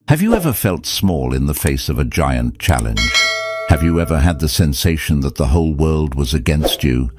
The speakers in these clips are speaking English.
Have you ever felt small in the face of a giant challenge? Have you ever had the sensation that the whole world was against you,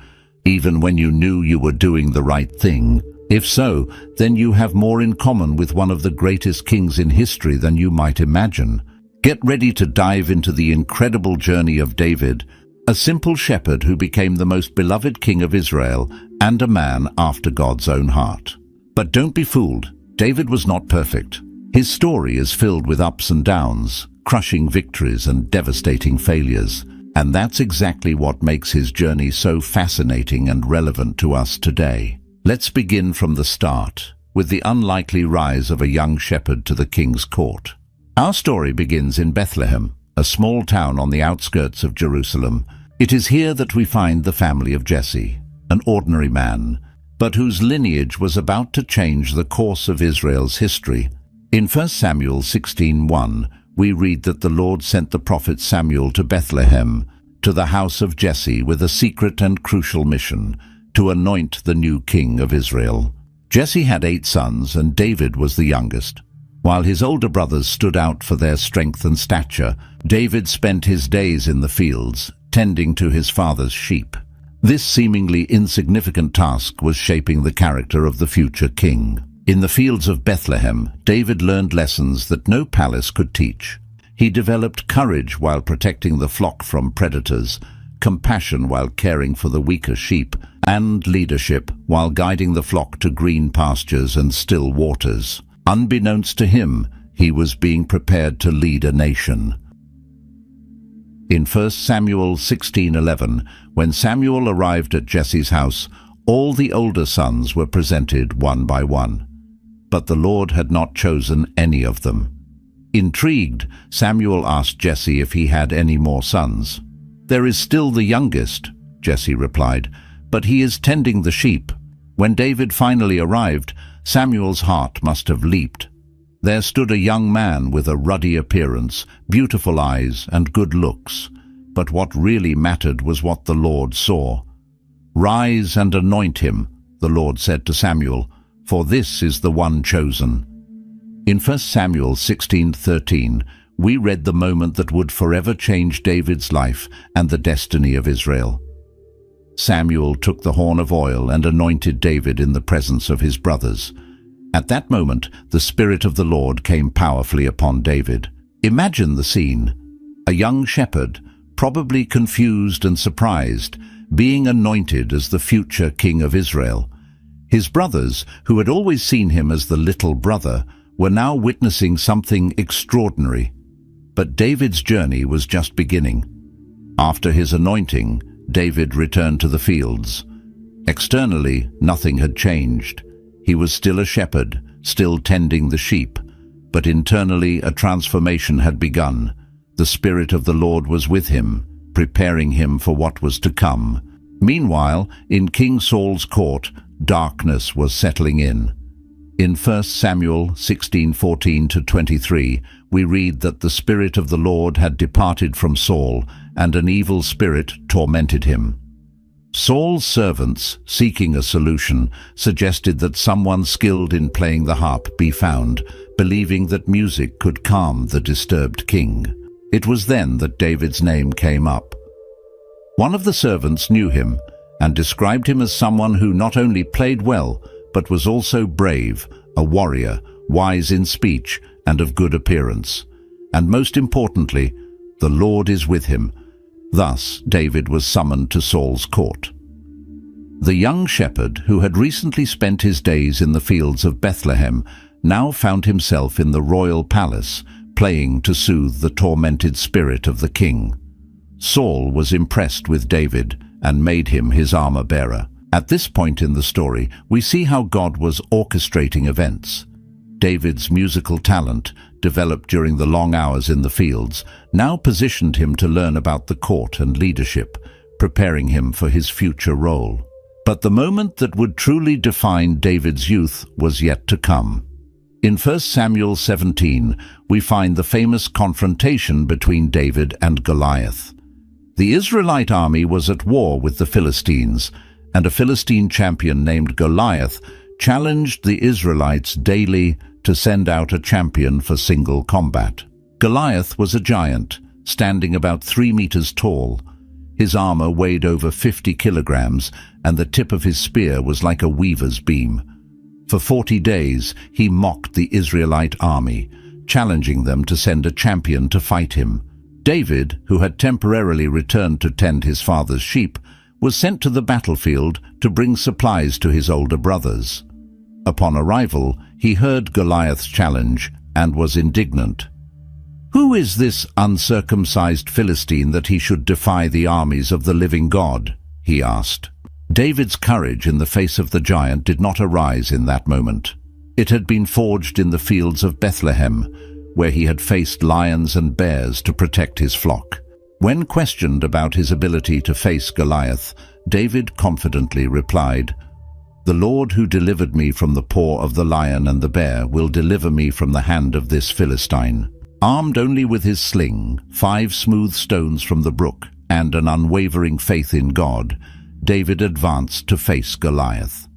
even when you knew you were doing the right thing? If so, then you have more in common with one of the greatest kings in history than you might imagine. Get ready to dive into the incredible journey of David, a simple shepherd who became the most beloved king of Israel and a man after God's own heart. But don't be fooled, David was not perfect. His story is filled with ups and downs, crushing victories and devastating failures. And that's exactly what makes his journey so fascinating and relevant to us today. Let's begin from the start, with the unlikely rise of a young shepherd to the king's court. Our story begins in Bethlehem, a small town on the outskirts of Jerusalem. It is here that we find the family of Jesse, an ordinary man, but whose lineage was about to change the course of Israel's history. In 1 Samuel 16:1, we read that the Lord sent the prophet Samuel to Bethlehem, to the house of Jesse, with a secret and crucial mission, to anoint the new king of Israel. Jesse had 8 sons, and David was the youngest. While his older brothers stood out for their strength and stature, David spent his days in the fields, tending to his father's sheep. This seemingly insignificant task was shaping the character of the future king. In the fields of Bethlehem, David learned lessons that no palace could teach. He developed courage while protecting the flock from predators, compassion while caring for the weaker sheep, and leadership while guiding the flock to green pastures and still waters. Unbeknownst to him, he was being prepared to lead a nation. In 1 Samuel 16:11, when Samuel arrived at Jesse's house, all the older sons were presented one by one. But the Lord had not chosen any of them. Intrigued, Samuel asked Jesse if he had any more sons. "There is still the youngest," Jesse replied, "but he is tending the sheep." When David finally arrived, Samuel's heart must have leaped. There stood a young man with a ruddy appearance, beautiful eyes, and good looks. But what really mattered was what the Lord saw. "Rise and anoint him," the Lord said to Samuel, "for this is the one chosen." In 1 Samuel 16:13, we read the moment that would forever change David's life and the destiny of Israel. Samuel took the horn of oil and anointed David in the presence of his brothers. At that moment, the Spirit of the Lord came powerfully upon David. Imagine the scene. A young shepherd, probably confused and surprised, being anointed as the future king of Israel. His brothers, who had always seen him as the little brother, were now witnessing something extraordinary. But David's journey was just beginning. After his anointing, David returned to the fields. Externally, nothing had changed. He was still a shepherd, still tending the sheep. But internally, a transformation had begun. The Spirit of the Lord was with him, preparing him for what was to come. Meanwhile, in King Saul's court, darkness was settling in. In 1 Samuel 16:14-23, we read that the Spirit of the Lord had departed from Saul, and an evil spirit tormented him. Saul's servants, seeking a solution, suggested that someone skilled in playing the harp be found, believing that music could calm the disturbed king. It was then that David's name came up. One of the servants knew him and described him as someone who not only played well, but was also brave, a warrior, wise in speech, and of good appearance. And most importantly, the Lord is with him. Thus, David was summoned to Saul's court. The young shepherd, who had recently spent his days in the fields of Bethlehem, now found himself in the royal palace, playing to soothe the tormented spirit of the king. Saul was impressed with David and made him his armor-bearer. At this point in the story, we see how God was orchestrating events. David's musical talent, developed during the long hours in the fields, now positioned him to learn about the court and leadership, preparing him for his future role. But the moment that would truly define David's youth was yet to come. In 1 Samuel 17, we find the famous confrontation between David and Goliath. The Israelite army was at war with the Philistines, and a Philistine champion named Goliath challenged the Israelites daily to send out a champion for single combat. Goliath was a giant, standing about 3 meters tall. His armor weighed over 50 kilograms, and the tip of his spear was like a weaver's beam. For 40 days, he mocked the Israelite army, challenging them to send a champion to fight him. David, who had temporarily returned to tend his father's sheep, was sent to the battlefield to bring supplies to his older brothers. Upon arrival, he heard Goliath's challenge and was indignant. "Who is this uncircumcised Philistine that he should defy the armies of the living God?" he asked. David's courage in the face of the giant did not arise in that moment. It had been forged in the fields of Bethlehem, where he had faced lions and bears to protect his flock. When questioned about his ability to face Goliath, David confidently replied, "The Lord who delivered me from the paw of the lion and the bear will deliver me from the hand of this Philistine." Armed only with his sling, 5 smooth stones from the brook, and an unwavering faith in God, David advanced to face Goliath.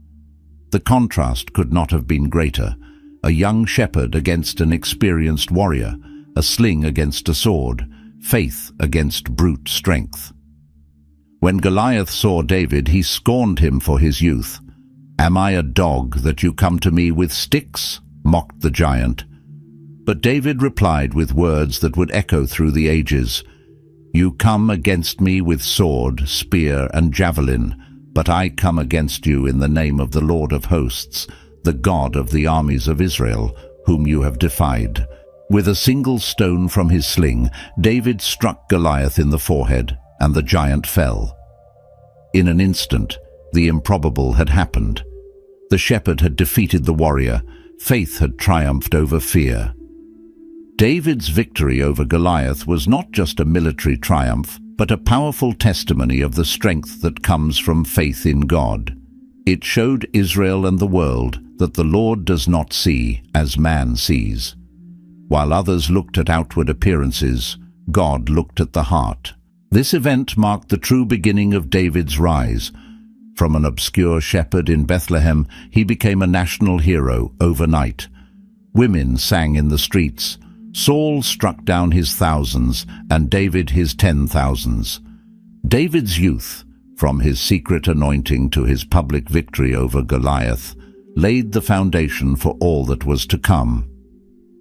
The contrast could not have been greater. A young shepherd against an experienced warrior, a sling against a sword, faith against brute strength. When Goliath saw David, he scorned him for his youth. "Am I a dog that you come to me with sticks?" mocked the giant. But David replied with words that would echo through the ages. "You come against me with sword, spear, and javelin, but I come against you in the name of the Lord of hosts, the God of the armies of Israel, whom you have defied." With a single stone from his sling, David struck Goliath in the forehead, and the giant fell. In an instant, the improbable had happened. The shepherd had defeated the warrior. Faith had triumphed over fear. David's victory over Goliath was not just a military triumph, but a powerful testimony of the strength that comes from faith in God. It showed Israel and the world that the Lord does not see as man sees. While others looked at outward appearances, God looked at the heart. This event marked the true beginning of David's rise. From an obscure shepherd in Bethlehem, he became a national hero overnight. Women sang in the streets. Saul struck down his thousands, and David his 10,000s. David's youth, from his secret anointing to his public victory over Goliath, laid the foundation for all that was to come.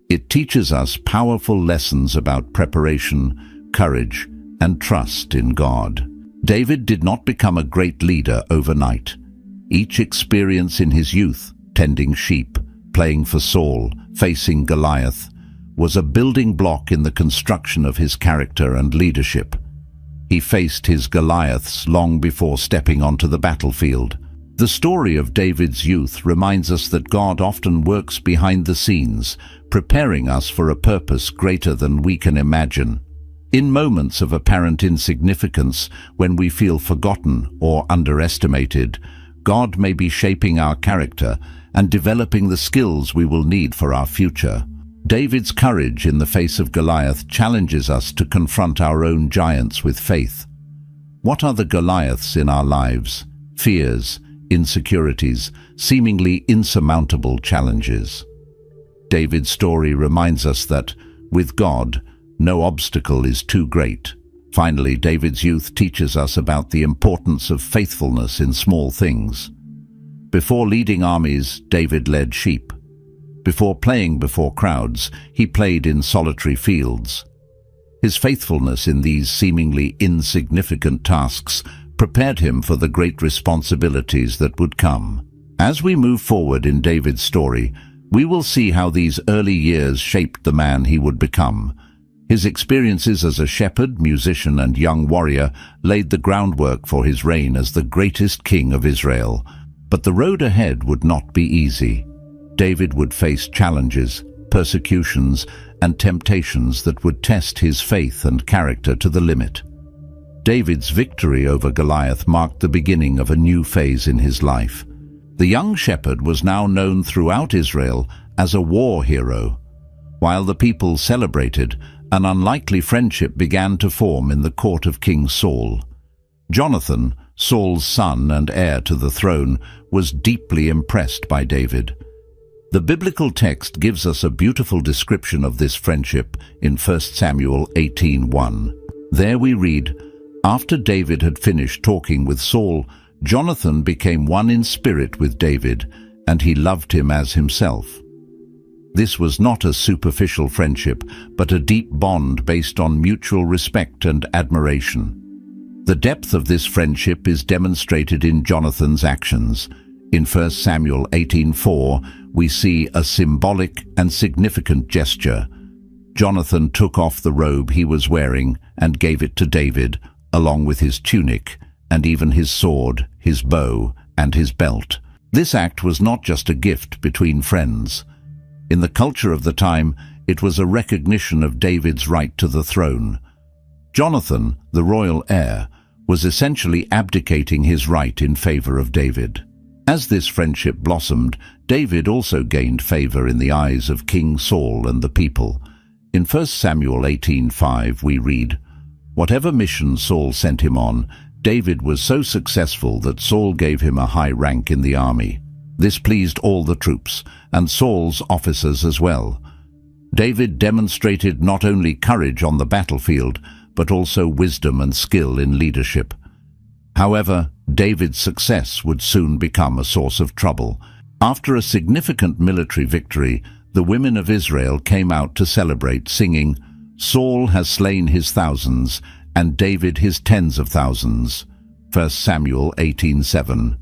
It teaches us powerful lessons about preparation, courage, and trust in God. David did not become a great leader overnight. Each experience in his youth, tending sheep, playing for Saul, facing Goliath, was a building block in the construction of his character and leadership. He faced his Goliaths long before stepping onto the battlefield. The story of David's youth reminds us that God often works behind the scenes, preparing us for a purpose greater than we can imagine. In moments of apparent insignificance, when we feel forgotten or underestimated, God may be shaping our character and developing the skills we will need for our future. David's courage in the face of Goliath challenges us to confront our own giants with faith. What are the Goliaths in our lives? Fears, insecurities, seemingly insurmountable challenges. David's story reminds us that, with God, no obstacle is too great. Finally, David's youth teaches us about the importance of faithfulness in small things. Before leading armies, David led sheep. Before playing before crowds, he played in solitary fields. His faithfulness in these seemingly insignificant tasks prepared him for the great responsibilities that would come. As we move forward in David's story, we will see how these early years shaped the man he would become. His experiences as a shepherd, musician, and young warrior laid the groundwork for his reign as the greatest king of Israel. But the road ahead would not be easy. David would face challenges, persecutions, and temptations that would test his faith and character to the limit. David's victory over Goliath marked the beginning of a new phase in his life. The young shepherd was now known throughout Israel as a war hero. While the people celebrated, an unlikely friendship began to form in the court of King Saul. Jonathan, Saul's son and heir to the throne, was deeply impressed by David. The biblical text gives us a beautiful description of this friendship in 1 Samuel 18:1. There we read, "After David had finished talking with Saul, Jonathan became one in spirit with David, and he loved him as himself." This was not a superficial friendship, but a deep bond based on mutual respect and admiration. The depth of this friendship is demonstrated in Jonathan's actions. In 1 Samuel 18:4, we see a symbolic and significant gesture. Jonathan took off the robe he was wearing and gave it to David, along with his tunic, and even his sword, his bow, and his belt. This act was not just a gift between friends. In the culture of the time, it was a recognition of David's right to the throne. Jonathan, the royal heir, was essentially abdicating his right in favor of David. As this friendship blossomed, David also gained favor in the eyes of King Saul and the people. In 1 Samuel 18:5 we read, "Whatever mission Saul sent him on, David was so successful that Saul gave him a high rank in the army. This pleased all the troops, and Saul's officers as well." David demonstrated not only courage on the battlefield, but also wisdom and skill in leadership. However, David's success would soon become a source of trouble. After a significant military victory, the women of Israel came out to celebrate, singing, "Saul has slain his thousands, and David his tens of thousands." 1 Samuel 18:7.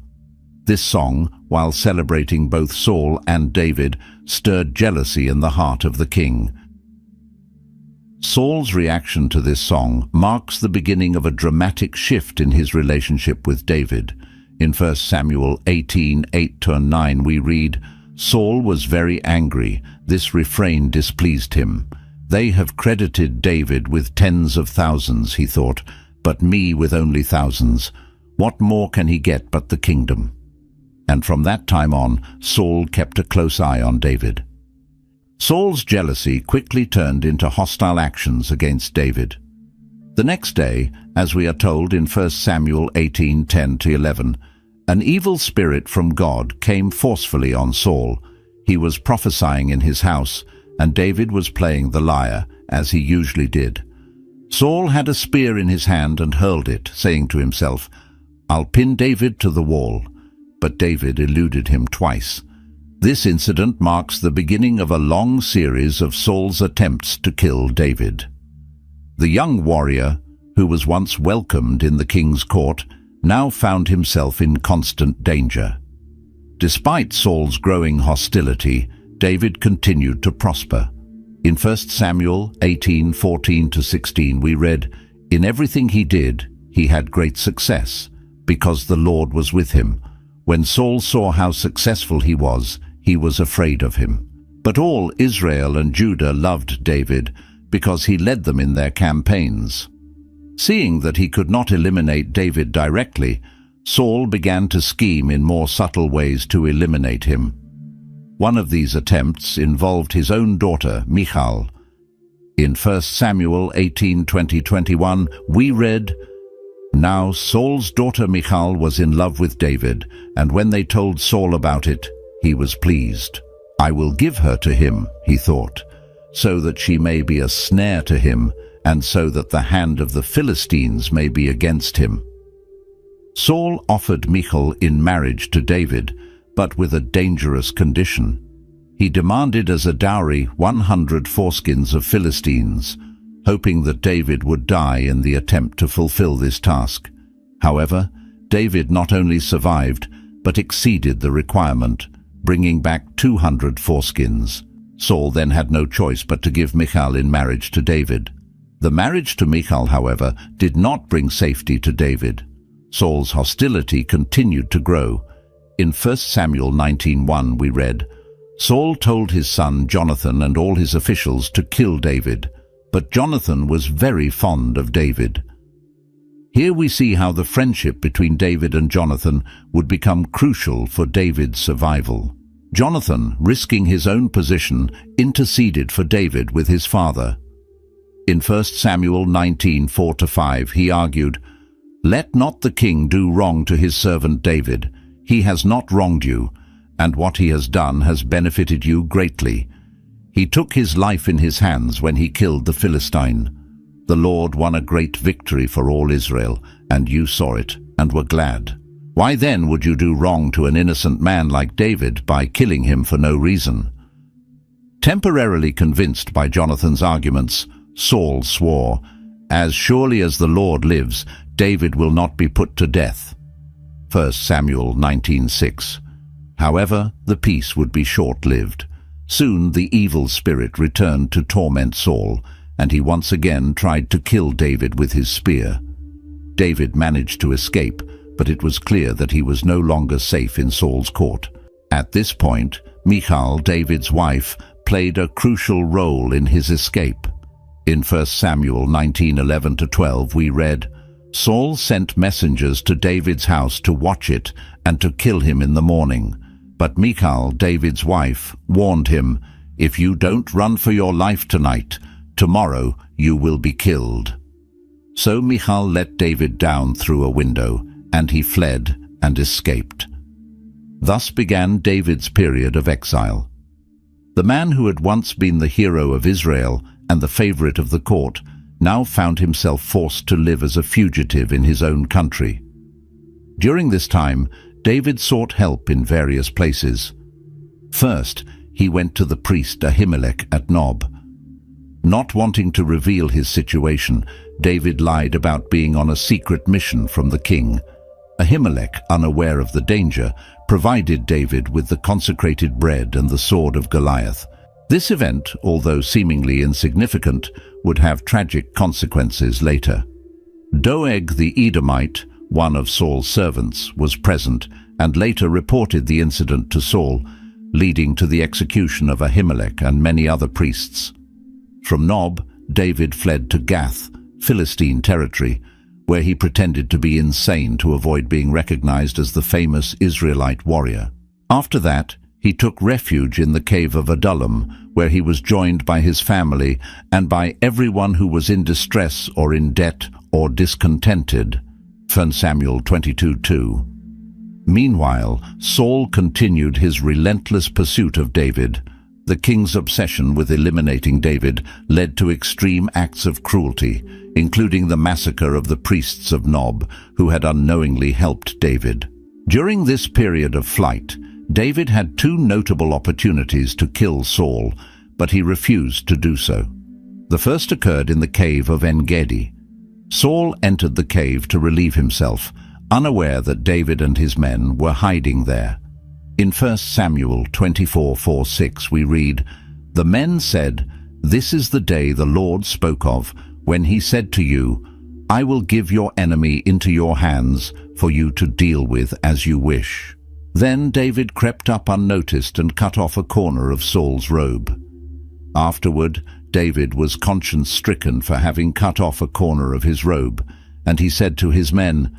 This song, while celebrating both Saul and David, stirred jealousy in the heart of the king. Saul's reaction to this song marks the beginning of a dramatic shift in his relationship with David. In 1 Samuel 18:8-9 we read, "Saul was very angry. This refrain displeased him. They have credited David with tens of thousands, he thought, but me with only thousands. What more can he get but the kingdom?" And from that time on, Saul kept a close eye on David. Saul's jealousy quickly turned into hostile actions against David. The next day, as we are told in 1 Samuel 18:10-11, an evil spirit from God came forcefully on Saul. He was prophesying in his house, and David was playing the lyre, as he usually did. Saul had a spear in his hand and hurled it, saying to himself, "I'll pin David to the wall." But David eluded him twice. This incident marks the beginning of a long series of Saul's attempts to kill David. The young warrior, who was once welcomed in the king's court, now found himself in constant danger. Despite Saul's growing hostility, David continued to prosper. In 1 Samuel 18:14-16 we read, "In everything he did, he had great success, because the Lord was with him. When Saul saw how successful he was afraid of him. But all Israel and Judah loved David, because he led them in their campaigns." Seeing that he could not eliminate David directly, Saul began to scheme in more subtle ways to eliminate him. One of these attempts involved his own daughter, Michal. In 1 Samuel 18:20-21, we read, "Now Saul's daughter Michal was in love with David, and when they told Saul about it, he was pleased. 'I will give her to him,' he thought, 'so that she may be a snare to him, and so that the hand of the Philistines may be against him.' Saul offered Michal in marriage to David, but with a dangerous condition. He demanded as a dowry 100 foreskins of Philistines, hoping that David would die in the attempt to fulfill this task. However, David not only survived, but exceeded the requirement, bringing back 200 foreskins. Saul then had no choice but to give Michal in marriage to David. The marriage to Michal, however, did not bring safety to David. Saul's hostility continued to grow. In 1 Samuel 19:1 we read, "Saul told his son Jonathan and all his officials to kill David, but Jonathan was very fond of David." Here we see how the friendship between David and Jonathan would become crucial for David's survival. Jonathan, risking his own position, interceded for David with his father. In 1 Samuel 19:4-5 he argued, "Let not the king do wrong to his servant David. He has not wronged you, and what he has done has benefited you greatly. He took his life in his hands when he killed the Philistine. The Lord won a great victory for all Israel, and you saw it and were glad. Why then would you do wrong to an innocent man like David by killing him for no reason?" Temporarily convinced by Jonathan's arguments, Saul swore, "As surely as the Lord lives, David will not be put to death." 1 Samuel 19:6. However, the peace would be short-lived. Soon the evil spirit returned to torment Saul, and he once again tried to kill David with his spear. David managed to escape, but it was clear that he was no longer safe in Saul's court. At this point, Michal, David's wife, played a crucial role in his escape. In 1 Samuel 19:11-12 we read, "Saul sent messengers to David's house to watch it and to kill him in the morning. But Michal, David's wife, warned him, 'If you don't run for your life tonight, tomorrow you will be killed.' So Michal let David down through a window, and he fled and escaped." Thus began David's period of exile. The man who had once been the hero of Israel and the favorite of the court now found himself forced to live as a fugitive in his own country. During this time, David sought help in various places. First, he went to the priest Ahimelech at Nob. Not wanting to reveal his situation, David lied about being on a secret mission from the king. Ahimelech, unaware of the danger, provided David with the consecrated bread and the sword of Goliath. This event, although seemingly insignificant, would have tragic consequences later. Doeg the Edomite, one of Saul's servants, was present and later reported the incident to Saul, leading to the execution of Ahimelech and many other priests. From Nob, David fled to Gath, Philistine territory, where he pretended to be insane to avoid being recognized as the famous Israelite warrior. After that, he took refuge in the cave of Adullam, where he was joined by his family and by everyone who was in distress or in debt or discontented. 1 Samuel 22:2. Meanwhile, Saul continued his relentless pursuit of David. The king's obsession with eliminating David led to extreme acts of cruelty, including the massacre of the priests of Nob, who had unknowingly helped David. During this period of flight, David had two notable opportunities to kill Saul, but he refused to do so. The first occurred in the cave of En-Gedi. Saul entered the cave to relieve himself, unaware that David and his men were hiding there. In 1 Samuel 24:4-6 we read, "The men said, 'This is the day the Lord spoke of, when he said to you, I will give your enemy into your hands for you to deal with as you wish.' Then David crept up unnoticed and cut off a corner of Saul's robe. Afterward, David was conscience-stricken for having cut off a corner of his robe, and he said to his men,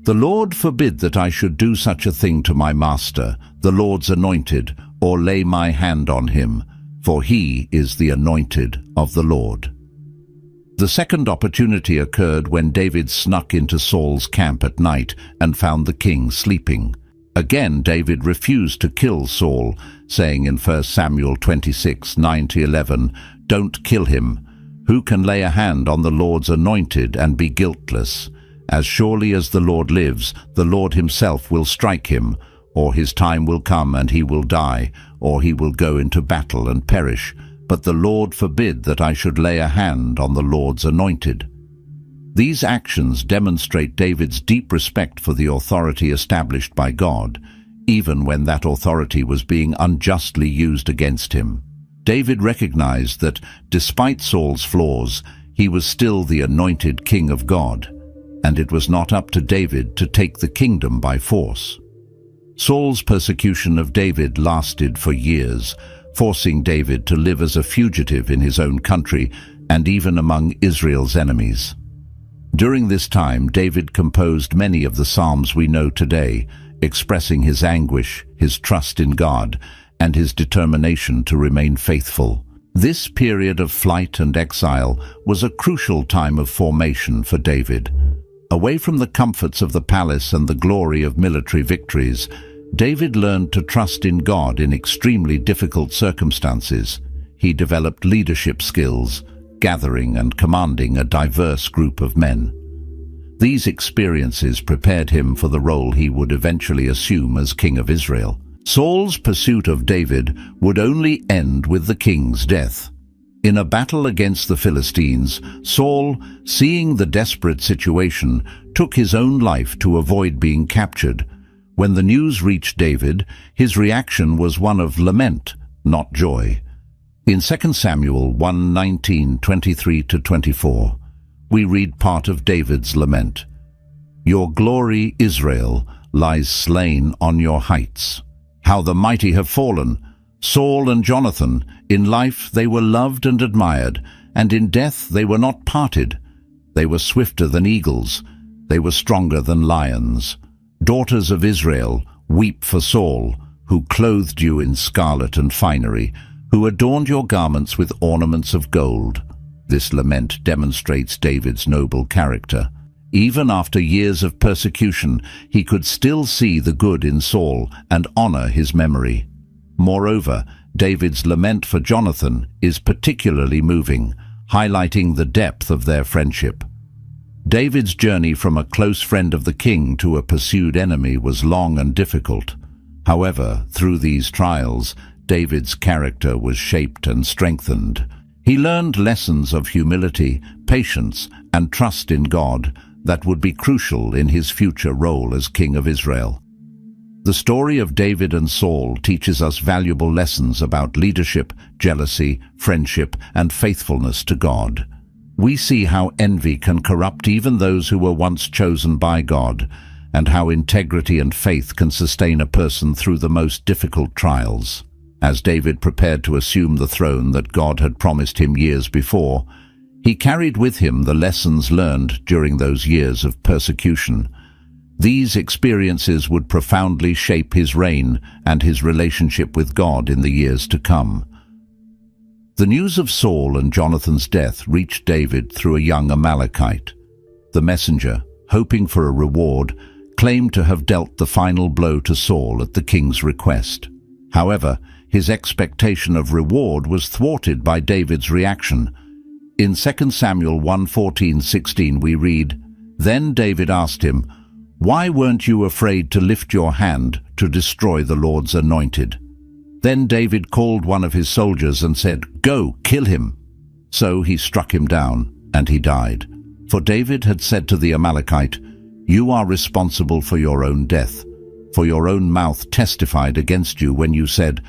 'The Lord forbid that I should do such a thing to my master, the Lord's anointed, or lay my hand on him, for he is the anointed of the Lord.'" The second opportunity occurred when David snuck into Saul's camp at night and found the king sleeping. Again, David refused to kill Saul, saying in 1 Samuel 26:9-11, "Don't kill him. Who can lay a hand on the Lord's anointed and be guiltless? As surely as the Lord lives, the Lord himself will strike him, or his time will come and he will die, or he will go into battle and perish. But the Lord forbid that I should lay a hand on the Lord's anointed." These actions demonstrate David's deep respect for the authority established by God, even when that authority was being unjustly used against him. David recognized that, despite Saul's flaws, he was still the anointed king of God, and it was not up to David to take the kingdom by force. Saul's persecution of David lasted for years, forcing David to live as a fugitive in his own country and even among Israel's enemies. During this time, David composed many of the Psalms we know today, expressing his anguish, his trust in God, and his determination to remain faithful. This period of flight and exile was a crucial time of formation for David. Away from the comforts of the palace and the glory of military victories, David learned to trust in God in extremely difficult circumstances. He developed leadership skills, gathering and commanding a diverse group of men. These experiences prepared him for the role he would eventually assume as king of Israel. Saul's pursuit of David would only end with the king's death. In a battle against the Philistines, Saul, seeing the desperate situation, took his own life to avoid being captured. When the news reached David, his reaction was one of lament, not joy. In 2 Samuel 1:19-23-24, we read part of David's lament. "Your glory, Israel, lies slain on your heights. How the mighty have fallen! Saul and Jonathan, in life they were loved and admired, and in death they were not parted. They were swifter than eagles, they were stronger than lions. Daughters of Israel, weep for Saul, who clothed you in scarlet and finery, who adorned your garments with ornaments of gold." This lament demonstrates David's noble character. Even after years of persecution, he could still see the good in Saul and honor his memory. Moreover, David's lament for Jonathan is particularly moving, highlighting the depth of their friendship. David's journey from a close friend of the king to a pursued enemy was long and difficult. However, through these trials, David's character was shaped and strengthened. He learned lessons of humility, patience, and trust in God that would be crucial in his future role as king of Israel. The story of David and Saul teaches us valuable lessons about leadership, jealousy, friendship, and faithfulness to God. We see how envy can corrupt even those who were once chosen by God, and how integrity and faith can sustain a person through the most difficult trials. As David prepared to assume the throne that God had promised him years before, he carried with him the lessons learned during those years of persecution. These experiences would profoundly shape his reign and his relationship with God in the years to come. The news of Saul and Jonathan's death reached David through a young Amalekite. The messenger, hoping for a reward, claimed to have dealt the final blow to Saul at the king's request. However, his expectation of reward was thwarted by David's reaction. In 2 Samuel 1:14-16 we read, "Then David asked him, 'Why weren't you afraid to lift your hand to destroy the Lord's anointed?' Then David called one of his soldiers and said, 'Go, kill him.' So he struck him down, and he died. For David had said to the Amalekite, 'You are responsible for your own death, for your own mouth testified against you when you said,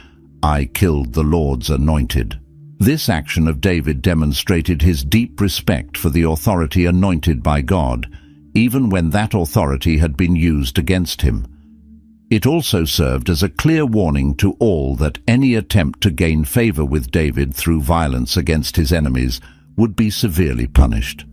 I killed the Lord's anointed.'" This action of David demonstrated his deep respect for the authority anointed by God, even when that authority had been used against him. It also served as a clear warning to all that any attempt to gain favor with David through violence against his enemies would be severely punished.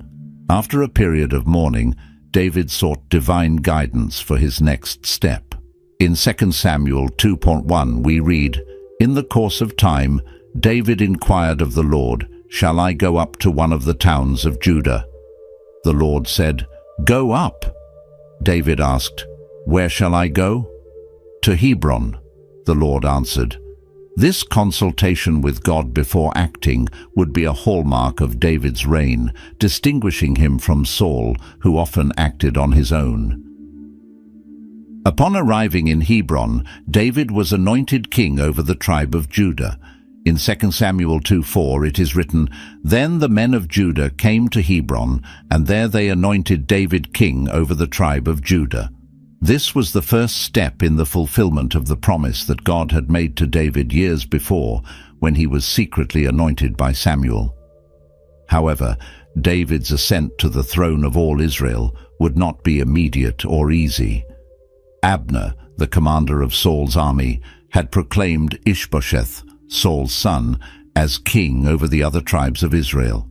After a period of mourning, David sought divine guidance for his next step. In 2 Samuel 2:1 we read, "In the course of time, David inquired of the Lord, 'Shall I go up to one of the towns of Judah?' The Lord said, 'Go up.' David asked, 'Where shall I go?' 'To Hebron,' the Lord answered. This consultation with God before acting would be a hallmark of David's reign, distinguishing him from Saul, who often acted on his own. Upon arriving in Hebron, David was anointed king over the tribe of Judah. In 2 Samuel 2:4 it is written, "Then the men of Judah came to Hebron, and there they anointed David king over the tribe of Judah." This was the first step in the fulfillment of the promise that God had made to David years before, when he was secretly anointed by Samuel. However, David's ascent to the throne of all Israel would not be immediate or easy. Abner, the commander of Saul's army, had proclaimed Ishbosheth, Saul's son, as king over the other tribes of Israel.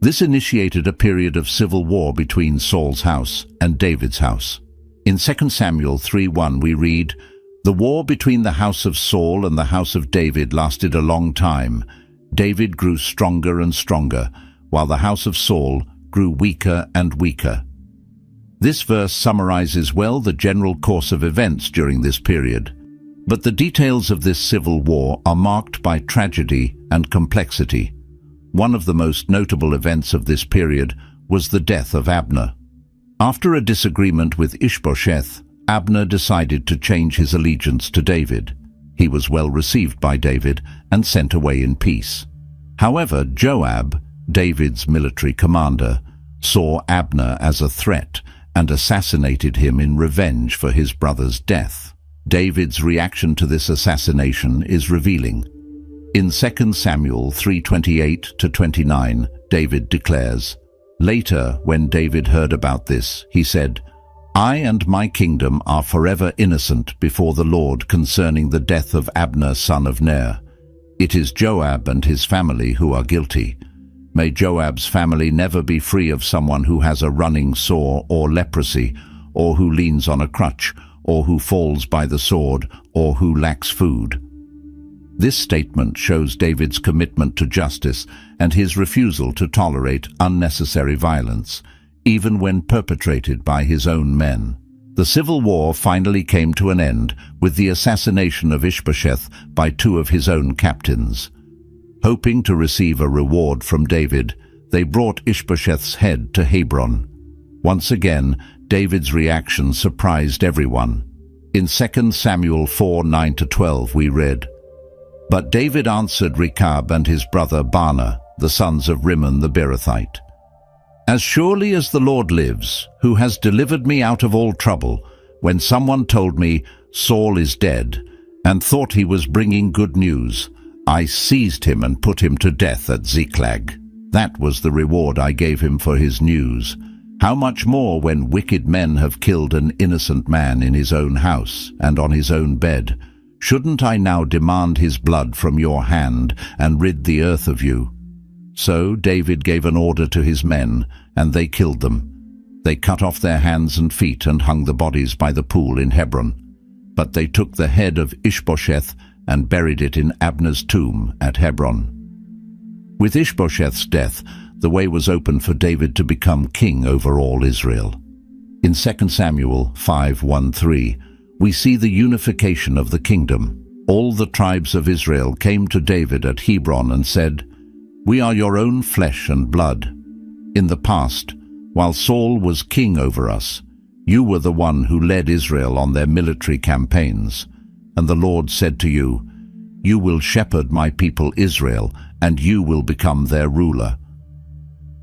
This initiated a period of civil war between Saul's house and David's house. In 2 Samuel 3:1 we read, "The war between the house of Saul and the house of David lasted a long time. David grew stronger and stronger, while the house of Saul grew weaker and weaker." This verse summarizes well the general course of events during this period, but the details of this civil war are marked by tragedy and complexity. One of the most notable events of this period was the death of Abner. After a disagreement with Ishbosheth, Abner decided to change his allegiance to David. He was well received by David and sent away in peace. However, Joab, David's military commander, saw Abner as a threat and assassinated him in revenge for his brother's death. David's reaction to this assassination is revealing. In 2 Samuel 3:28-29, David declares, "Later, when David heard about this, he said, 'I and my kingdom are forever innocent before the Lord concerning the death of Abner son of Ner. It is Joab and his family who are guilty. May Joab's family never be free of someone who has a running sore or leprosy, or who leans on a crutch, or who falls by the sword, or who lacks food.'" This statement shows David's commitment to justice and his refusal to tolerate unnecessary violence, even when perpetrated by his own men. The civil war finally came to an end with the assassination of Ishbosheth by two of his own captains. Hoping to receive a reward from David, they brought Ishbosheth's head to Hebron. Once again, David's reaction surprised everyone. In 2 Samuel 4:9-12 we read, "But David answered Rechab and his brother Baanah, the sons of Rimmon the Beerothite, 'As surely as the Lord lives, who has delivered me out of all trouble, when someone told me, Saul is dead, and thought he was bringing good news, I seized him and put him to death at Ziklag. That was the reward I gave him for his news. How much more when wicked men have killed an innocent man in his own house and on his own bed? Shouldn't I now demand his blood from your hand and rid the earth of you?' So David gave an order to his men, and they killed them. They cut off their hands and feet and hung the bodies by the pool in Hebron. But they took the head of Ishbosheth and buried it in Abner's tomb at Hebron." With Ishbosheth's death, the way was open for David to become king over all Israel. In 2 Samuel 5:1-3, we see the unification of the kingdom. All the tribes of Israel came to David at Hebron and said, "We are your own flesh and blood. In the past, while Saul was king over us, you were the one who led Israel on their military campaigns. And the Lord said to you, 'You will shepherd my people Israel, and you will become their ruler.'"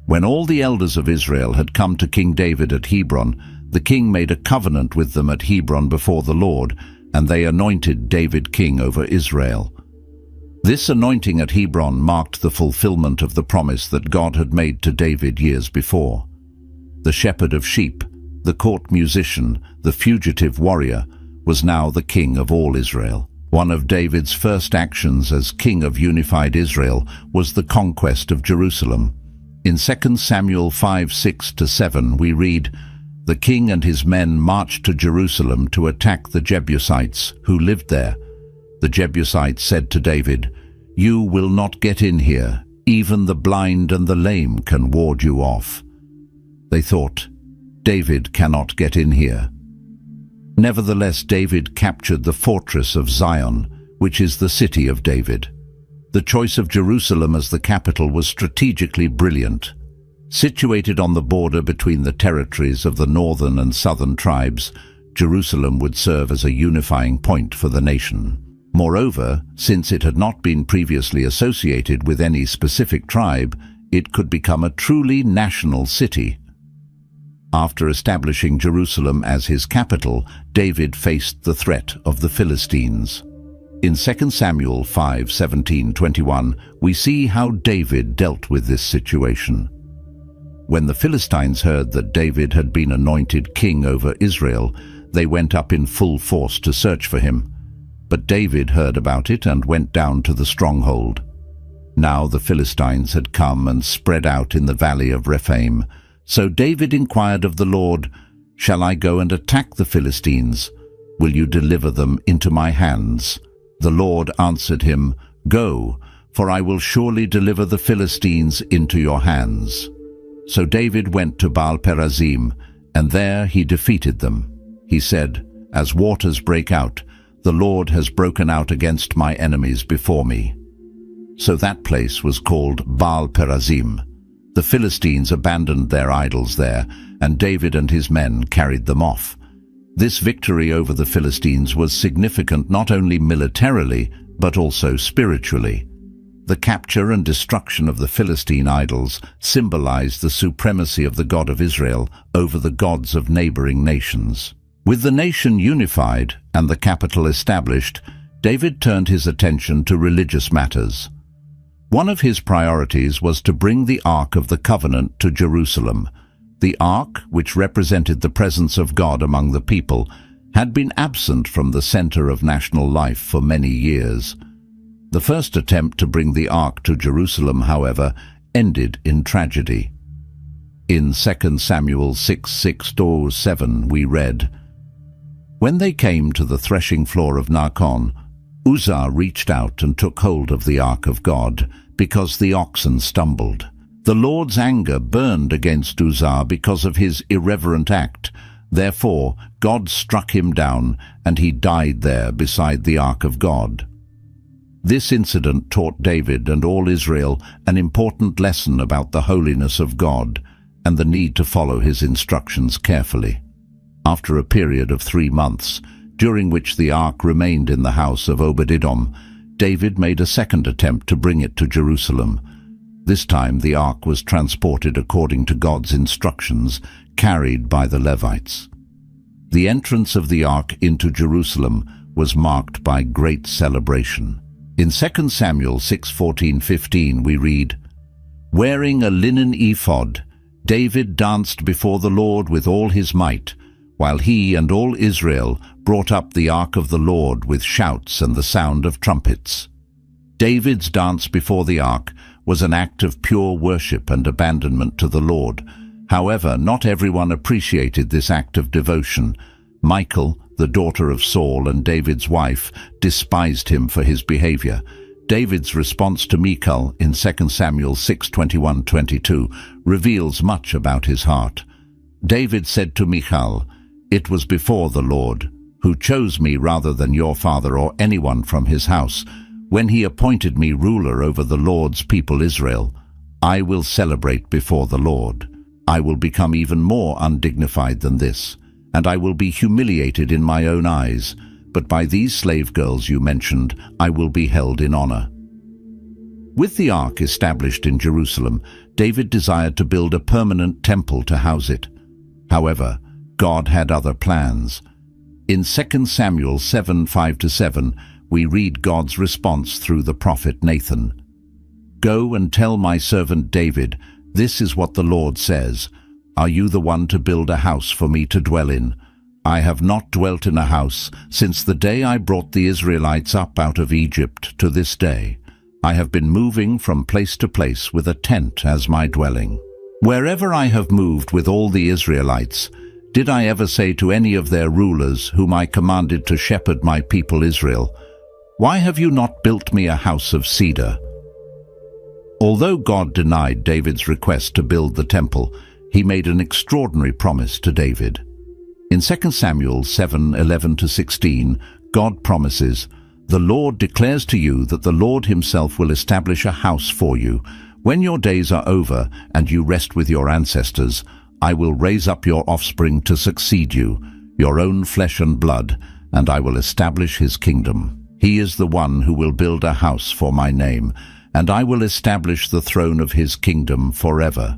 When all the elders of Israel had come to King David at Hebron, the king made a covenant with them at Hebron before the Lord, and they anointed David king over Israel. This anointing at Hebron marked the fulfillment of the promise that God had made to David years before. The shepherd of sheep, the court musician, the fugitive warrior, was now the king of all Israel. One of David's first actions as king of unified Israel was the conquest of Jerusalem. In 2 Samuel 5:6-7 we read, "The king and his men marched to Jerusalem to attack the Jebusites who lived there. The Jebusites said to David, 'You will not get in here. Even the blind and the lame can ward you off.' They thought, 'David cannot get in here.' Nevertheless, David captured the fortress of Zion, which is the city of David. The choice of Jerusalem as the capital was strategically brilliant. Situated on the border between the territories of the northern and southern tribes, Jerusalem would serve as a unifying point for the nation. Moreover, since it had not been previously associated with any specific tribe, it could become a truly national city. After establishing Jerusalem as his capital, David faced the threat of the Philistines. In 2 Samuel 5:17-21, we see how David dealt with this situation. When the Philistines heard that David had been anointed king over Israel, they went up in full force to search for him. But David heard about it and went down to the stronghold. Now the Philistines had come and spread out in the valley of Rephaim. So David inquired of the Lord, "Shall I go and attack the Philistines? Will you deliver them into my hands?" The Lord answered him, "Go, for I will surely deliver the Philistines into your hands." So David went to Baal-perazim and there he defeated them. He said, "As waters break out, the Lord has broken out against my enemies before me." So that place was called Baal-perazim. The Philistines abandoned their idols there, and David and his men carried them off. This victory over the Philistines was significant not only militarily, but also spiritually. The capture and destruction of the Philistine idols symbolized the supremacy of the God of Israel over the gods of neighboring nations. With the nation unified and the capital established, David turned his attention to religious matters. One of his priorities was to bring the Ark of the Covenant to Jerusalem. The Ark, which represented the presence of God among the people, had been absent from the center of national life for many years. The first attempt to bring the Ark to Jerusalem, however, ended in tragedy. In 2 Samuel 6:6-7 we read, "When they came to the threshing floor of Narcon, Uzzah reached out and took hold of the Ark of God, because the oxen stumbled. The Lord's anger burned against Uzzah because of his irreverent act. Therefore God struck him down, and he died there beside the Ark of God." This incident taught David and all Israel an important lesson about the holiness of God and the need to follow his instructions carefully. After a period of 3 months, during which the ark remained in the house of Obed-Edom, David made a second attempt to bring it to Jerusalem. This time the ark was transported according to God's instructions, carried by the Levites. The entrance of the ark into Jerusalem was marked by great celebration. In 2 Samuel 6:14-15 we read, "Wearing a linen ephod, David danced before the Lord with all his might, while he and all Israel brought up the ark of the Lord with shouts and the sound of trumpets." David's dance before the ark was an act of pure worship and abandonment to the Lord. However, not everyone appreciated this act of devotion. Michal, the daughter of Saul and David's wife, despised him for his behavior. David's response to Michal in 2 Samuel 6:21-22 reveals much about his heart. David said to Michal, "It was before the Lord, who chose me rather than your father or anyone from his house, when he appointed me ruler over the Lord's people Israel. I will celebrate before the Lord. I will become even more undignified than this, and I will be humiliated in my own eyes, but by these slave girls you mentioned, I will be held in honor." With the ark established in Jerusalem, David desired to build a permanent temple to house it. However, God had other plans. In 2 Samuel 7:5-7, we read God's response through the prophet Nathan. "Go and tell my servant David, this is what the Lord says. Are you the one to build a house for me to dwell in? I have not dwelt in a house since the day I brought the Israelites up out of Egypt to this day. I have been moving from place to place with a tent as my dwelling. Wherever I have moved with all the Israelites, did I ever say to any of their rulers whom I commanded to shepherd my people Israel, 'Why have you not built me a house of cedar?'" Although God denied David's request to build the temple, he made an extraordinary promise to David. In 2 Samuel 7:11-16, God promises, "The Lord declares to you that the Lord himself will establish a house for you. When your days are over and you rest with your ancestors, I will raise up your offspring to succeed you, your own flesh and blood, and I will establish his kingdom. He is the one who will build a house for my name, and I will establish the throne of his kingdom forever.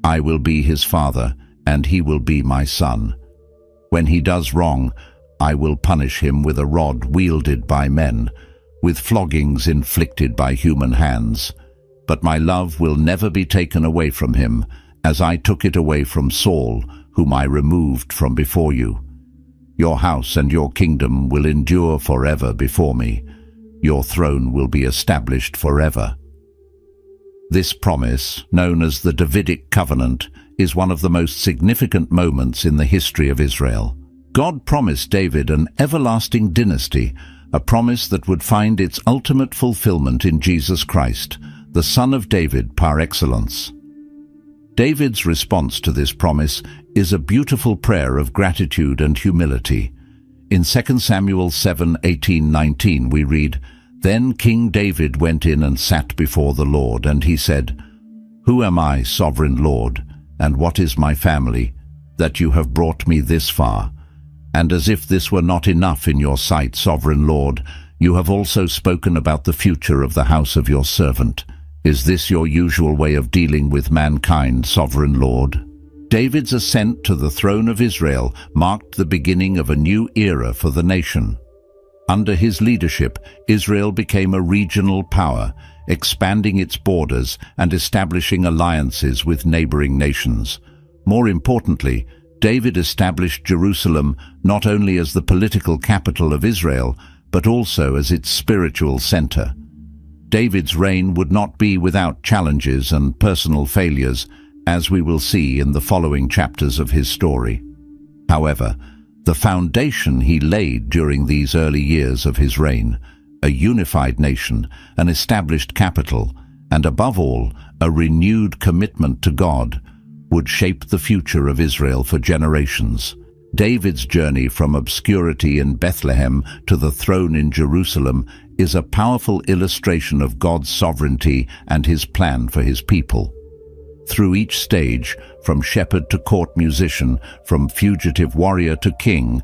I will be his father, and he will be my son. When he does wrong, I will punish him with a rod wielded by men, with floggings inflicted by human hands. But my love will never be taken away from him, as I took it away from Saul, whom I removed from before you. Your house and your kingdom will endure forever before me. Your throne will be established forever." This promise, known as the Davidic covenant, is one of the most significant moments in the history of Israel. God promised David an everlasting dynasty, a promise that would find its ultimate fulfillment in Jesus Christ, the Son of David par excellence. David's response to this promise is a beautiful prayer of gratitude and humility. In 2 Samuel 7:18-19 we read, "Then King David went in and sat before the Lord, and he said, 'Who am I, sovereign Lord, and what is my family, that you have brought me this far? And as if this were not enough in your sight, sovereign Lord, you have also spoken about the future of the house of your servant. Is this your usual way of dealing with mankind, sovereign Lord?'" David's ascent to the throne of Israel marked the beginning of a new era for the nation. Under his leadership, Israel became a regional power, expanding its borders and establishing alliances with neighboring nations. More importantly, David established Jerusalem not only as the political capital of Israel, but also as its spiritual center. David's reign would not be without challenges and personal failures, as we will see in the following chapters of his story. However, the foundation he laid during these early years of his reign, a unified nation, an established capital, and above all, a renewed commitment to God, would shape the future of Israel for generations. David's journey from obscurity in Bethlehem to the throne in Jerusalem is a powerful illustration of God's sovereignty and his plan for his people. Through each stage, from shepherd to court musician, from fugitive warrior to king,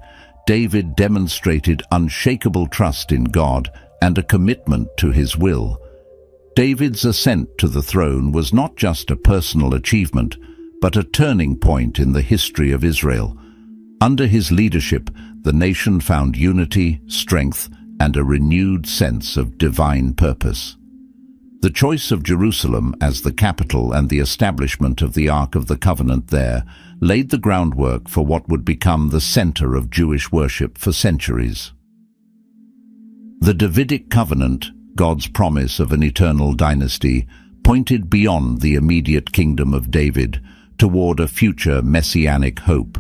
David demonstrated unshakable trust in God and a commitment to his will. David's ascent to the throne was not just a personal achievement, but a turning point in the history of Israel. Under his leadership, the nation found unity, strength, and a renewed sense of divine purpose. The choice of Jerusalem as the capital and the establishment of the Ark of the Covenant there laid the groundwork for what would become the center of Jewish worship for centuries. The Davidic covenant, God's promise of an eternal dynasty, pointed beyond the immediate kingdom of David toward a future messianic hope.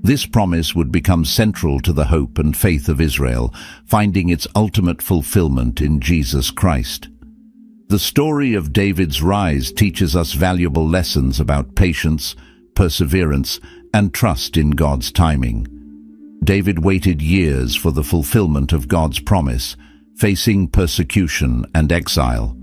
This promise would become central to the hope and faith of Israel, finding its ultimate fulfillment in Jesus Christ. The story of David's rise teaches us valuable lessons about patience, perseverance, and trust in God's timing. David waited years for the fulfillment of God's promise, facing persecution and exile.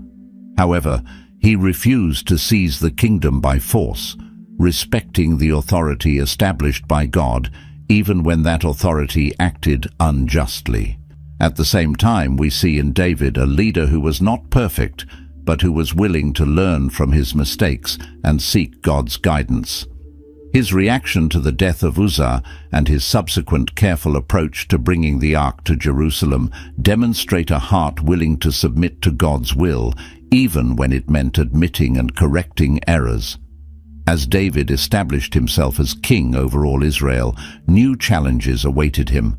However, he refused to seize the kingdom by force, respecting the authority established by God, even when that authority acted unjustly. At the same time, we see in David a leader who was not perfect, but who was willing to learn from his mistakes and seek God's guidance. His reaction to the death of Uzzah and his subsequent careful approach to bringing the ark to Jerusalem demonstrate a heart willing to submit to God's will, even when it meant admitting and correcting errors. As David established himself as king over all Israel, new challenges awaited him.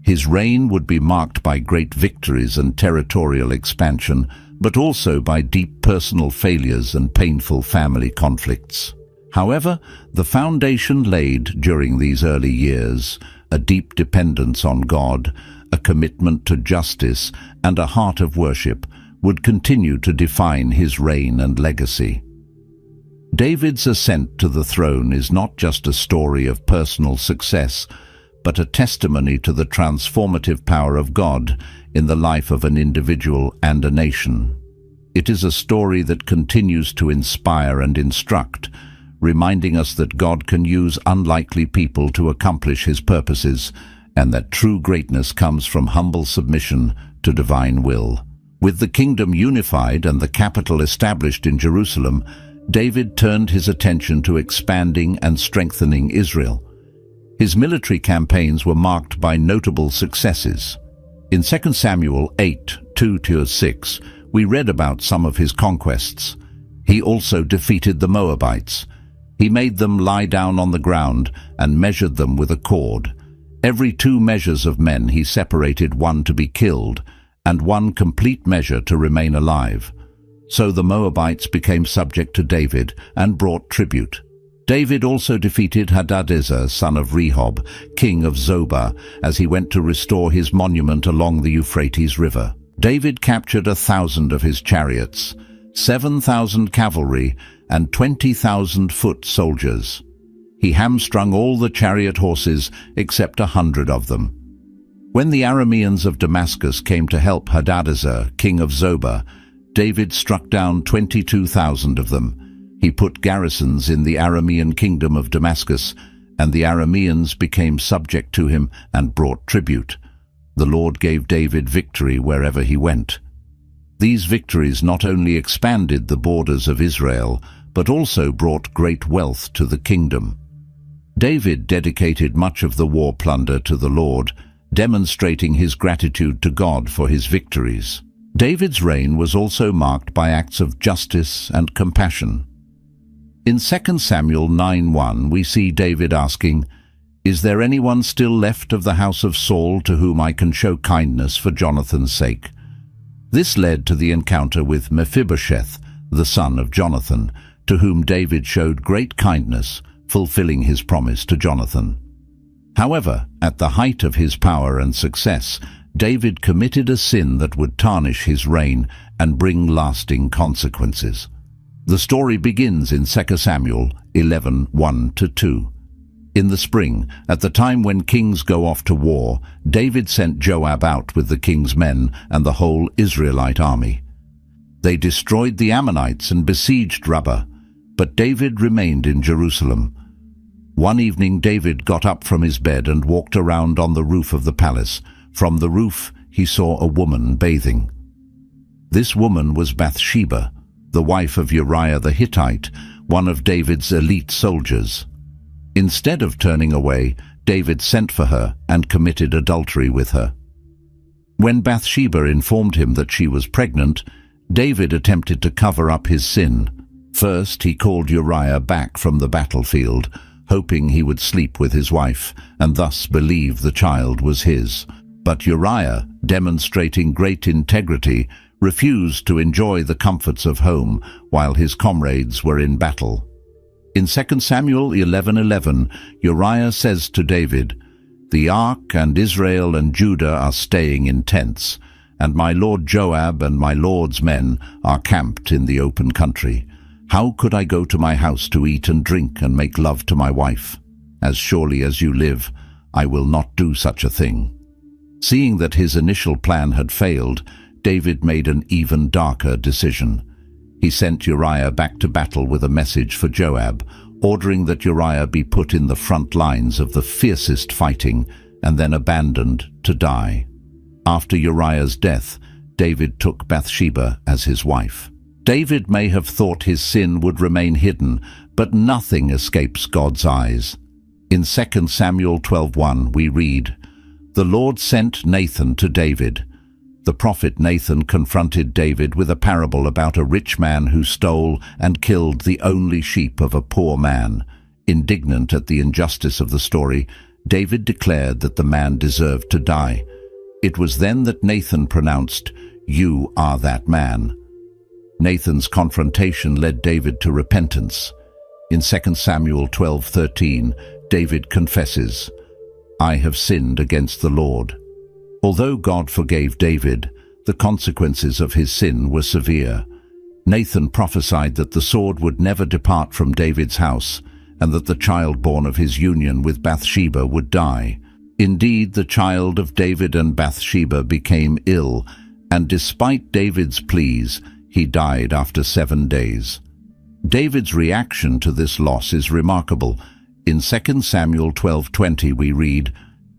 His reign would be marked by great victories and territorial expansion, but also by deep personal failures and painful family conflicts. However, the foundation laid during these early years, a deep dependence on God, a commitment to justice, and a heart of worship, would continue to define his reign and legacy. David's ascent to the throne is not just a story of personal success, but a testimony to the transformative power of God in the life of an individual and a nation. It is a story that continues to inspire and instruct, reminding us that God can use unlikely people to accomplish his purposes, and that true greatness comes from humble submission to divine will. With the kingdom unified and the capital established in Jerusalem, David turned his attention to expanding and strengthening Israel. His military campaigns were marked by notable successes. In 2 Samuel 8:2-6, we read about some of his conquests. He also defeated the Moabites. He made them lie down on the ground and measured them with a cord. Every 2 measures of men he separated one to be killed, and 1 complete measure to remain alive. So the Moabites became subject to David and brought tribute. David also defeated Hadadezer, son of Rehob, king of Zobah, as he went to restore his monument along the Euphrates River. David captured 1,000 of his chariots, 7,000 cavalry, and 20,000 foot soldiers. He hamstrung all the chariot horses except 100 of them. When the Arameans of Damascus came to help Hadadezer, king of Zobah, David struck down 22,000 of them. He put garrisons in the Aramean kingdom of Damascus, and the Arameans became subject to him and brought tribute. The Lord gave David victory wherever he went. These victories not only expanded the borders of Israel, but also brought great wealth to the kingdom. David dedicated much of the war plunder to the Lord, demonstrating his gratitude to God for his victories. David's reign was also marked by acts of justice and compassion. In 2 Samuel 9:1 we see David asking, "Is there anyone still left of the house of Saul to whom I can show kindness for Jonathan's sake?" This led to the encounter with Mephibosheth, the son of Jonathan, to whom David showed great kindness, fulfilling his promise to Jonathan. However, at the height of his power and success, David committed a sin that would tarnish his reign and bring lasting consequences. The story begins in 2 Samuel 11:1-2. In the spring, at the time when kings go off to war, David sent Joab out with the king's men and the whole Israelite army. They destroyed the Ammonites and besieged Rabbah, but David remained in Jerusalem. One evening David got up from his bed and walked around on the roof of the palace. From the roof he saw a woman bathing. This woman was Bathsheba, the wife of Uriah the Hittite, one of David's elite soldiers. Instead of turning away, David sent for her and committed adultery with her. When Bathsheba informed him that she was pregnant, David attempted to cover up his sin. First, he called Uriah back from the battlefield, hoping he would sleep with his wife and thus believe the child was his. But Uriah, demonstrating great integrity, refused to enjoy the comforts of home while his comrades were in battle. In 2 Samuel 11:11, Uriah says to David, "The ark and Israel and Judah are staying in tents, and my lord Joab and my lord's men are camped in the open country. How could I go to my house to eat and drink and make love to my wife? As surely as you live, I will not do such a thing." Seeing that his initial plan had failed, David made an even darker decision. He sent Uriah back to battle with a message for Joab, ordering that Uriah be put in the front lines of the fiercest fighting and then abandoned to die. After Uriah's death, David took Bathsheba as his wife. David may have thought his sin would remain hidden, but nothing escapes God's eyes. In 2 Samuel 12:1 we read, "The Lord sent Nathan to David." The prophet Nathan confronted David with a parable about a rich man who stole and killed the only sheep of a poor man. Indignant at the injustice of the story, David declared that the man deserved to die. It was then that Nathan pronounced, "You are that man." Nathan's confrontation led David to repentance. In 2 Samuel 12:13, David confesses, "I have sinned against the Lord." Although God forgave David, the consequences of his sin were severe. Nathan prophesied that the sword would never depart from David's house, and that the child born of his union with Bathsheba would die. Indeed, the child of David and Bathsheba became ill, and despite David's pleas, he died after 7 days. David's reaction to this loss is remarkable. In 2 Samuel 12:20 we read,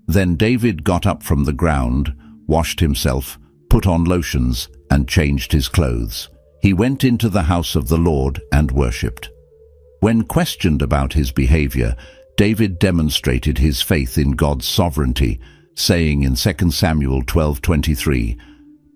"Then David got up from the ground, washed himself, put on lotions, and changed his clothes. He went into the house of the Lord and worshipped." When questioned about his behavior, David demonstrated his faith in God's sovereignty, saying in 2 Samuel 12:23,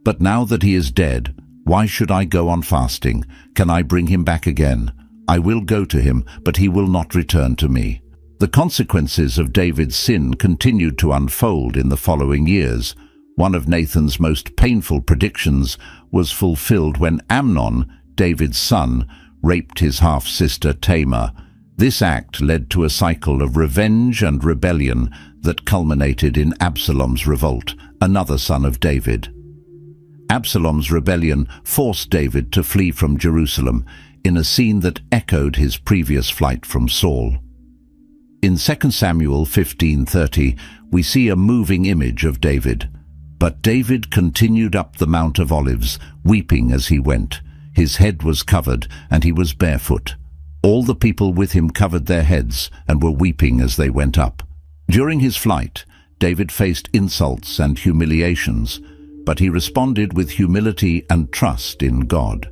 "But now that he is dead, why should I go on fasting? Can I bring him back again? I will go to him, but he will not return to me." The consequences of David's sin continued to unfold in the following years. One of Nathan's most painful predictions was fulfilled when Amnon, David's son, raped his half-sister Tamar. This act led to a cycle of revenge and rebellion that culminated in Absalom's revolt, another son of David. Absalom's rebellion forced David to flee from Jerusalem in a scene that echoed his previous flight from Saul. In 2 Samuel 15:30, we see a moving image of David. But David continued up the Mount of Olives, weeping as he went. His head was covered, and he was barefoot. All the people with him covered their heads and were weeping as they went up. During his flight, David faced insults and humiliations, but he responded with humility and trust in God.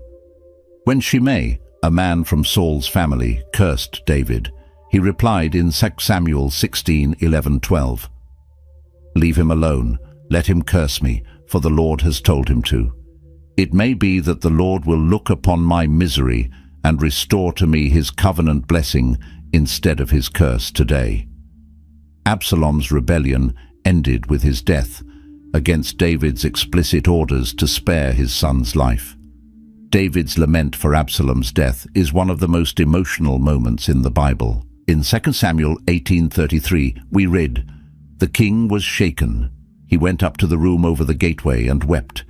When Shimei, a man from Saul's family, cursed David, he replied in 2 Samuel 16:11-12, "Leave him alone, let him curse me, for the Lord has told him to. It may be that the Lord will look upon my misery and restore to me his covenant blessing instead of his curse today." Absalom's rebellion ended with his death, against David's explicit orders to spare his son's life. David's lament for Absalom's death is one of the most emotional moments in the Bible. In 2 Samuel 18:33, we read, "The king was shaken. He went up to the room over the gateway and wept.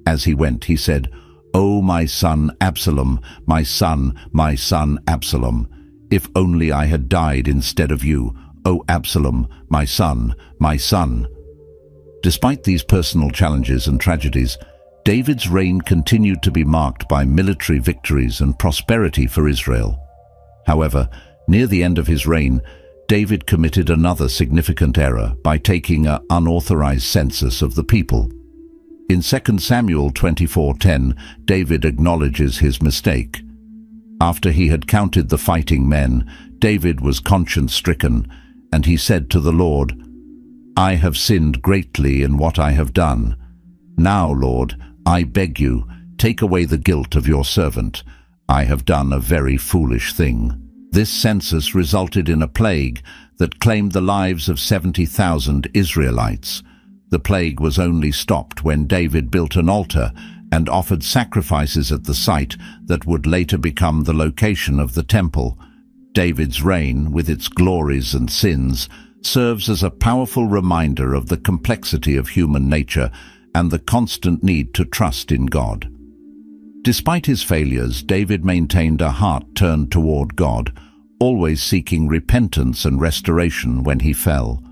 As he went, he said, 'O my son Absalom, my son Absalom, if only I had died instead of you, O Absalom, my son, my son.'" Despite these personal challenges and tragedies, David's reign continued to be marked by military victories and prosperity for Israel. However, near the end of his reign, David committed another significant error by taking an unauthorized census of the people. In 2 Samuel 24:10, David acknowledges his mistake. After he had counted the fighting men, David was conscience-stricken, and he said to the Lord, "I have sinned greatly in what I have done. Now, Lord, I beg you, take away the guilt of your servant. I have done a very foolish thing." This census resulted in a plague that claimed the lives of 70,000 Israelites. The plague was only stopped when David built an altar and offered sacrifices at the site that would later become the location of the temple. David's reign, with its glories and sins, serves as a powerful reminder of the complexity of human nature and the constant need to trust in God. Despite his failures, David maintained a heart turned toward God, always seeking repentance and restoration when he fell.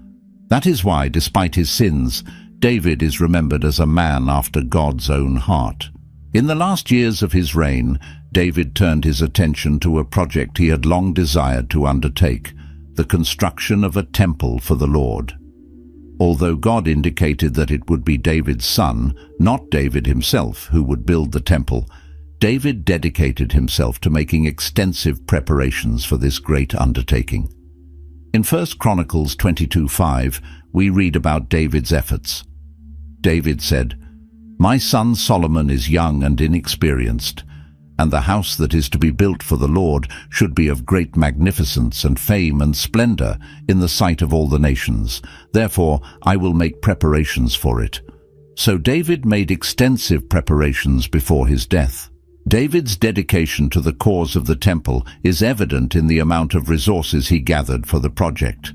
That is why, despite his sins, David is remembered as a man after God's own heart. In the last years of his reign, David turned his attention to a project he had long desired to undertake, the construction of a temple for the Lord. Although God indicated that it would be David's son, not David himself, who would build the temple, David dedicated himself to making extensive preparations for this great undertaking. In 1 Chronicles 22:5, we read about David's efforts. David said, "My son Solomon is young and inexperienced, and the house that is to be built for the Lord should be of great magnificence and fame and splendor in the sight of all the nations. Therefore I will make preparations for it." So David made extensive preparations before his death. David's dedication to the cause of the temple is evident in the amount of resources he gathered for the project.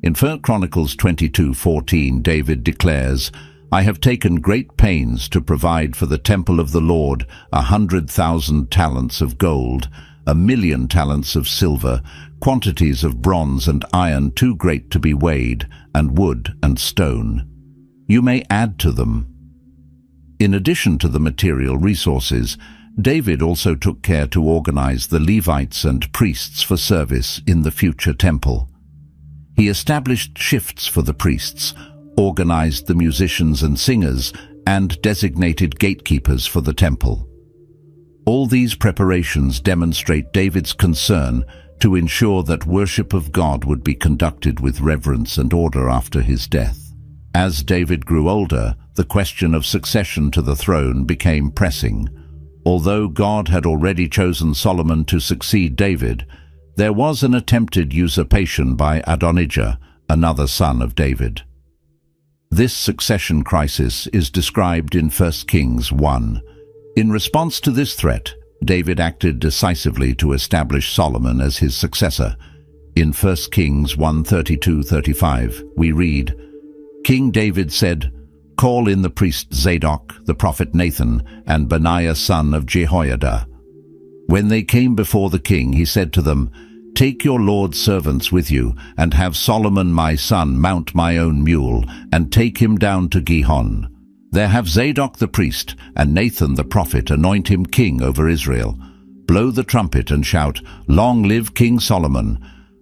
In 1 Chronicles 22:14, David declares, "I have taken great pains to provide for the temple of the Lord 100,000 talents of gold, 1,000,000 talents of silver, quantities of bronze and iron too great to be weighed, and wood and stone. You may add to them." In addition to the material resources, David also took care to organize the Levites and priests for service in the future temple. He established shifts for the priests, organized the musicians and singers, and designated gatekeepers for the temple. All these preparations demonstrate David's concern to ensure that worship of God would be conducted with reverence and order after his death. As David grew older, the question of succession to the throne became pressing. Although God had already chosen Solomon to succeed David, there was an attempted usurpation by Adonijah, another son of David. This succession crisis is described in 1 Kings 1. In response to this threat, David acted decisively to establish Solomon as his successor. In 1 Kings 1:32-35, we read, "King David said, call in the priest Zadok, the prophet Nathan, and Benaiah son of Jehoiada. When they came before the king, he said to them, "Take your Lord's servants with you, and have Solomon my son mount my own mule, and take him down to Gihon. There have Zadok the priest and Nathan the prophet anoint him king over Israel. Blow the trumpet and shout, 'Long live King Solomon!'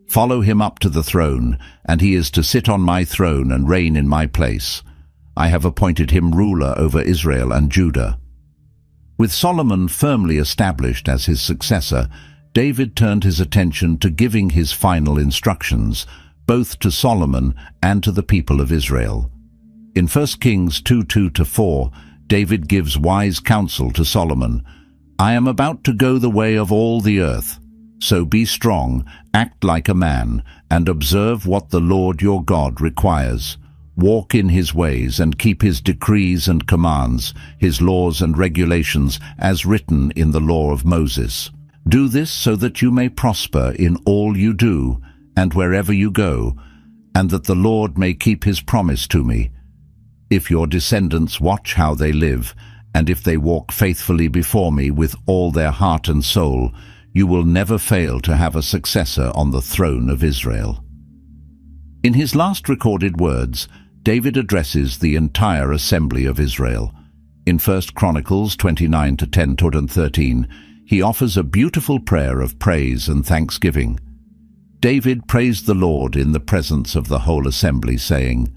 Follow him up to the throne, and he is to sit on my throne and reign in my place. I have appointed him ruler over Israel and Judah." With Solomon firmly established as his successor, David turned his attention to giving his final instructions, both to Solomon and to the people of Israel. In 1 Kings 2:2-4, David gives wise counsel to Solomon. "I am about to go the way of all the earth. So be strong, act like a man, and observe what the Lord your God requires. Walk in his ways and keep his decrees and commands, his laws and regulations, as written in the law of Moses. Do this so that you may prosper in all you do, and wherever you go, and that the Lord may keep his promise to me. If your descendants watch how they live, and if they walk faithfully before me with all their heart and soul, you will never fail to have a successor on the throne of Israel." In his last recorded words, David addresses the entire assembly of Israel. In 1 Chronicles 29:10-13, he offers a beautiful prayer of praise and thanksgiving. David praised the Lord in the presence of the whole assembly, saying,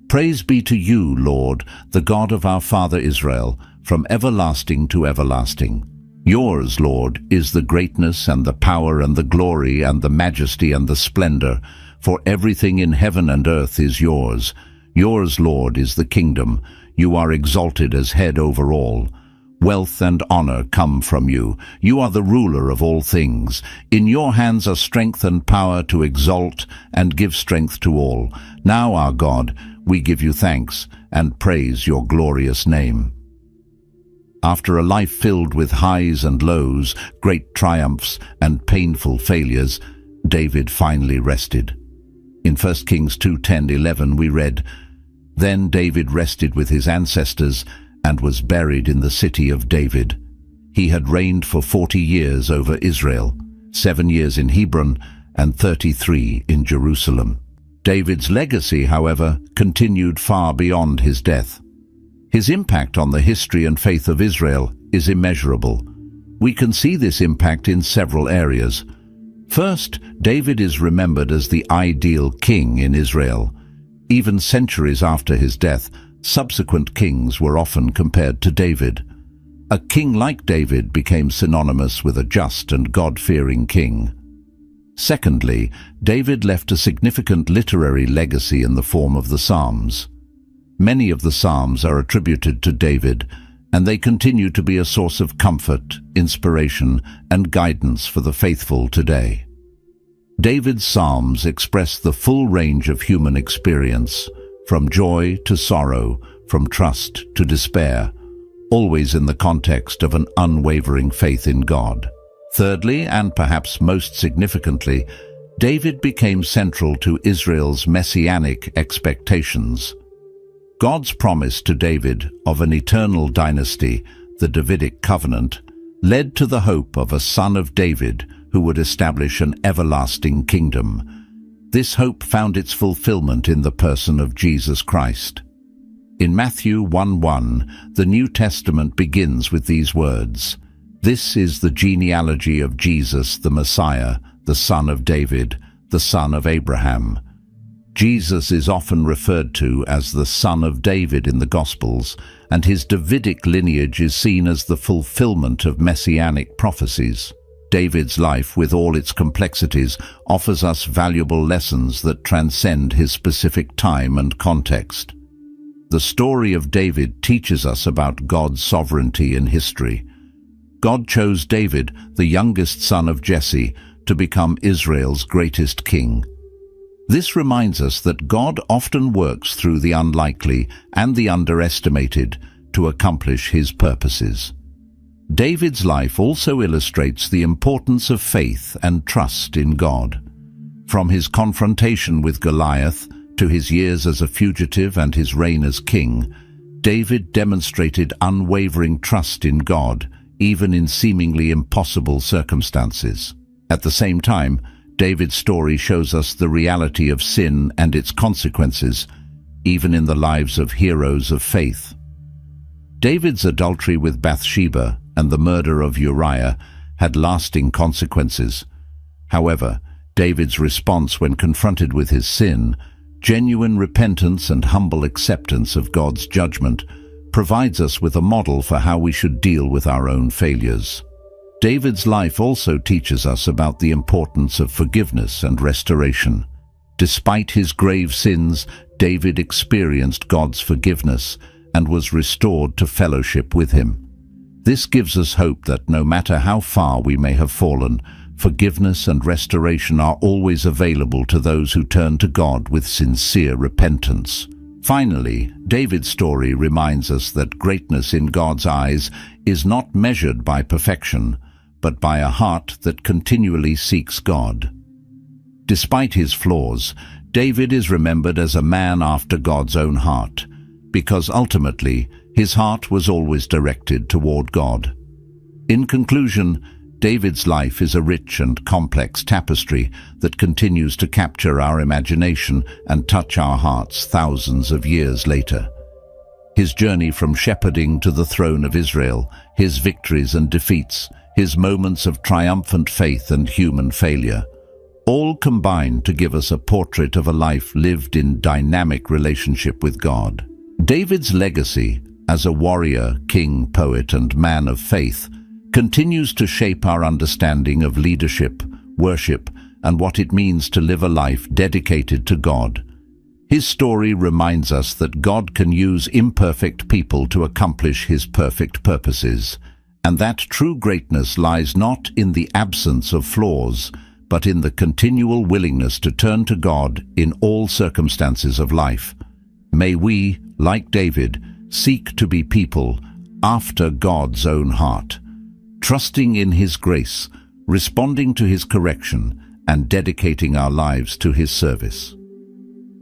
"Praise be to you, Lord, the God of our father Israel, from everlasting to everlasting. Yours, Lord, is the greatness and the power and the glory and the majesty and the splendor, for everything in heaven and earth is yours. Yours, Lord, is the kingdom. You are exalted as head over all. Wealth and honor come from you. You are the ruler of all things. In your hands are strength and power to exalt and give strength to all. Now, our God, we give you thanks and praise your glorious name." After a life filled with highs and lows, great triumphs and painful failures, David finally rested. In 1 Kings 2:10-11 we read, "Then David rested with his ancestors and was buried in the city of David. He had reigned for 40 years over Israel, 7 years in Hebron and 33 in Jerusalem." David's legacy, however, continued far beyond his death. His impact on the history and faith of Israel is immeasurable. We can see this impact in several areas. First, David is remembered as the ideal king in Israel. Even centuries after his death, subsequent kings were often compared to David. A king like David became synonymous with a just and God-fearing king. Secondly, David left a significant literary legacy in the form of the Psalms. Many of the Psalms are attributed to David, and they continue to be a source of comfort, inspiration, and guidance for the faithful today. David's Psalms express the full range of human experience, from joy to sorrow, from trust to despair, always in the context of an unwavering faith in God. Thirdly, and perhaps most significantly, David became central to Israel's messianic expectations. God's promise to David of an eternal dynasty, the Davidic covenant, led to the hope of a son of David who would establish an everlasting kingdom. This hope found its fulfillment in the person of Jesus Christ. In Matthew 1:1, the New Testament begins with these words, "This is the genealogy of Jesus the Messiah, the son of David, the son of Abraham." Jesus is often referred to as the Son of David in the Gospels, and his Davidic lineage is seen as the fulfillment of messianic prophecies. David's life, with all its complexities, offers us valuable lessons that transcend his specific time and context. The story of David teaches us about God's sovereignty in history. God chose David, the youngest son of Jesse, to become Israel's greatest king. This reminds us that God often works through the unlikely and the underestimated to accomplish his purposes. David's life also illustrates the importance of faith and trust in God. From his confrontation with Goliath to his years as a fugitive and his reign as king, David demonstrated unwavering trust in God, even in seemingly impossible circumstances. At the same time, David's story shows us the reality of sin and its consequences, even in the lives of heroes of faith. David's adultery with Bathsheba and the murder of Uriah had lasting consequences. However, David's response when confronted with his sin, genuine repentance and humble acceptance of God's judgment, provides us with a model for how we should deal with our own failures. David's life also teaches us about the importance of forgiveness and restoration. Despite his grave sins, David experienced God's forgiveness and was restored to fellowship with him. This gives us hope that no matter how far we may have fallen, forgiveness and restoration are always available to those who turn to God with sincere repentance. Finally, David's story reminds us that greatness in God's eyes is not measured by perfection, but by a heart that continually seeks God. Despite his flaws, David is remembered as a man after God's own heart, because ultimately his heart was always directed toward God. In conclusion, David's life is a rich and complex tapestry that continues to capture our imagination and touch our hearts thousands of years later. His journey from shepherding to the throne of Israel, his victories and defeats, his moments of triumphant faith and human failure, all combine to give us a portrait of a life lived in dynamic relationship with God. David's legacy as a warrior, king, poet, and man of faith continues to shape our understanding of leadership, worship, and what it means to live a life dedicated to God. His story reminds us that God can use imperfect people to accomplish his perfect purposes, and that true greatness lies not in the absence of flaws, but in the continual willingness to turn to God in all circumstances of life. May we, like David, seek to be people after God's own heart, trusting in his grace, responding to his correction, and dedicating our lives to his service.